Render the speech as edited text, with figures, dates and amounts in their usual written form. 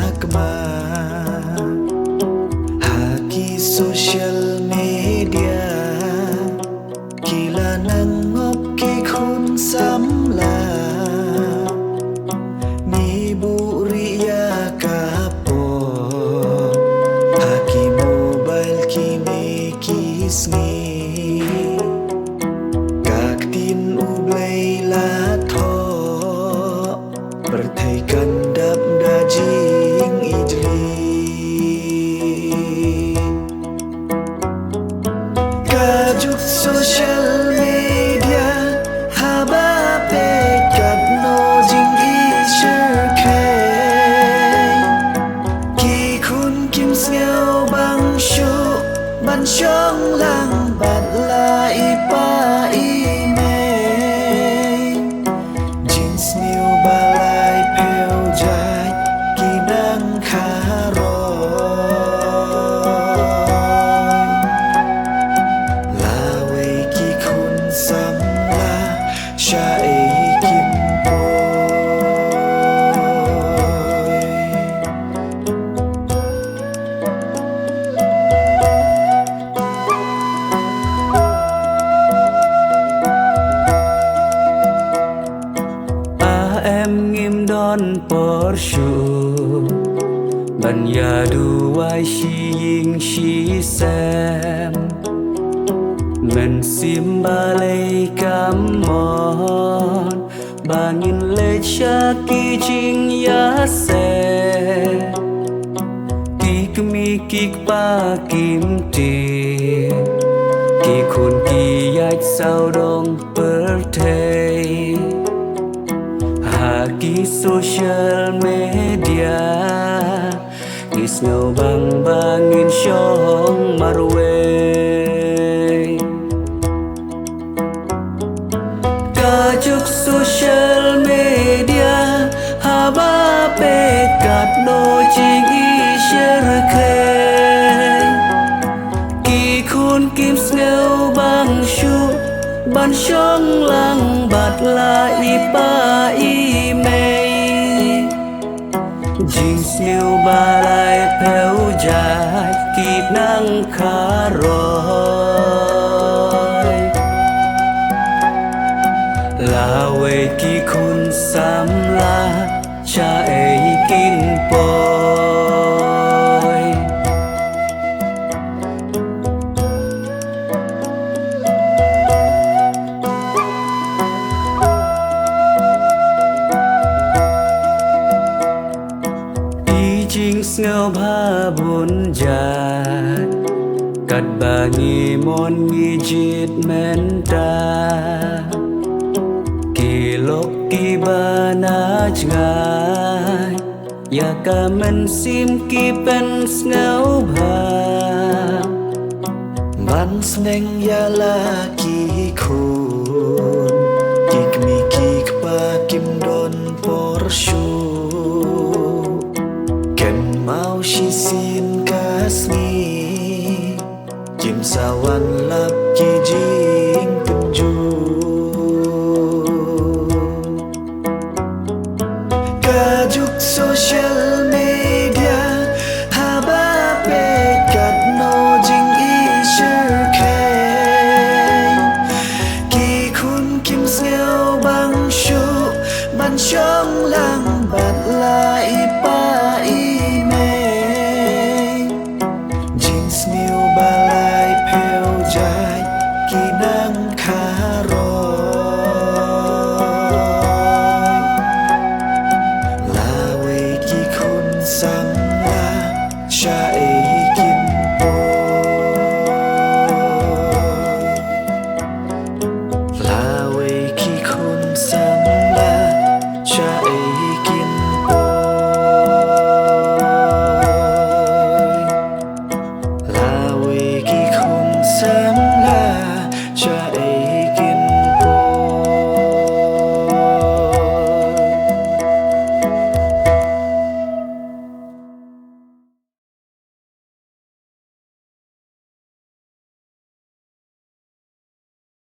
sakma haki social media kila nangop ki khun samla ni buriya kapo haki mobile ki me kisngi các tin ublay la tho berthaikan dap dajing idli kajuk social media haba pekat no jing i shirkai ki khun kim sneo bang shu ban chong lang bat la ipa i me jeans new balai pheo jai ki nang kha roi la wei ki khun sam la sha ei kim poi em nghiêm đón por shu ban ya du wai shi ying shi xem men sim ba lei cam mon ba nghìn lệ cha ki jing ya se ki mi ki pa kim ti ki khun ki yai sao dong birthday haki social media is no bang bangin shong marwe kajuk social media haba pekat no jing i share ki khun kim sneo bang shu ban shong lang bat la ipa i mei jing sneo ba lai pheo jai ki nang kha roi la wei ki khun sam la cha ei kin poi jing sneo ba bun jat kat ba ngi mon ngi jit men ta ki lok ki ba na ngai ya ka men sim ki pen sneo ba ban sneng ya la ki khun kik mi kik pa kim don por shu mau shi sin kasmi kim sawan lap ki jing tunju kajuk social media